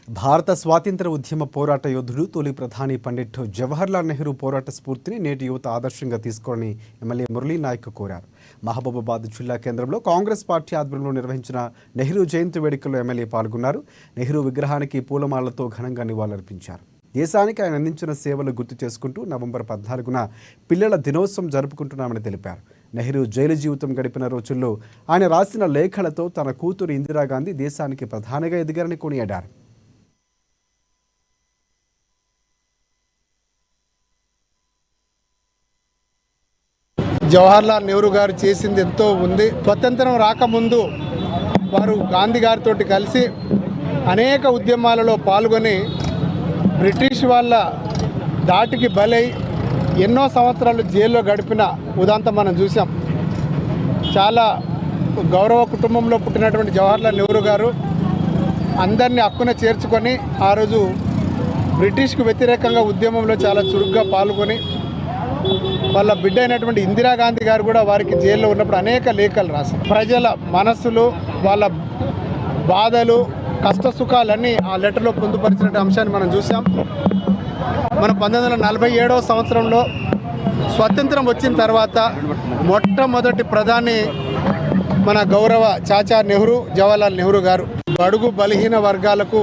భారత స్వాతంత్ర ఉద్యమ పోరాట యోధుడు తొలి ప్రధాని పండిట్ జవహర్లాల్ నెహ్రూ పోరాట స్ఫూర్తిని నేటి యువత ఆదర్శంగా తీసుకోవాలని ఎమ్మెల్యే మురళీ నాయక్ కోరారు. మహబూబాబాద్ జిల్లా కేంద్రంలో కాంగ్రెస్ పార్టీ ఆధ్వర్యంలో నిర్వహించిన నెహ్రూ జయంతి వేడుకల్లో ఎమ్మెల్యే పాల్గొన్నారు. నెహ్రూ విగ్రహానికి పూలమాలతో ఘనంగా నివాళులర్పించారు. దేశానికి ఆయన అందించిన సేవలు గుర్తు చేసుకుంటూ నవంబర్ 14న పిల్లల దినోత్సవం జరుపుకుంటున్నామని తెలిపారు. నెహ్రూ జైలు జీవితం గడిపిన రోజుల్లో ఆయన రాసిన లేఖలతో తన కూతురు ఇందిరాగాంధీ దేశానికి ప్రధానిగా ఎదిగారని కొనియాడారు. జవహర్లాల్ నెహ్రూ గారు చేసింది ఎంతో ఉంది. స్వతంత్రం రాకముందు వారు గాంధీ గారితో కలిసి అనేక ఉద్యమాలలో పాల్గొని బ్రిటిష్ వాళ్ళ దాటికి బలై ఎన్నో సంవత్సరాలు జైల్లో గడిపిన ఉదాంతం మనం చూసాం. చాలా గౌరవ కుటుంబంలో పుట్టినటువంటి జవహర్లాల్ నెహ్రూ గారు అందరినీ హక్కున చేర్చుకొని ఆ రోజు బ్రిటిష్కు వ్యతిరేకంగా ఉద్యమంలో చాలా చురుగ్గా పాల్గొని వాళ్ళ బిడ్డ అయినటువంటి ఇందిరాగాంధీ గారు కూడా వారికి జైల్లో ఉన్నప్పుడు అనేక లేఖలు రాశారు. ప్రజల మనస్సులు, వాళ్ళ బాధలు, కష్ట సుఖాలన్నీ ఆ లెటర్లో పొందుపరిచిన అంశాన్ని మనం చూసాం. మన 1947వ సంవత్సరంలో స్వతంత్రం వచ్చిన తర్వాత మొట్టమొదటి ప్రధాని మన గౌరవ చాచా నెహ్రూ, జవహర్లాల్ నెహ్రూ గారు. బడుగు బలహీన వర్గాలకు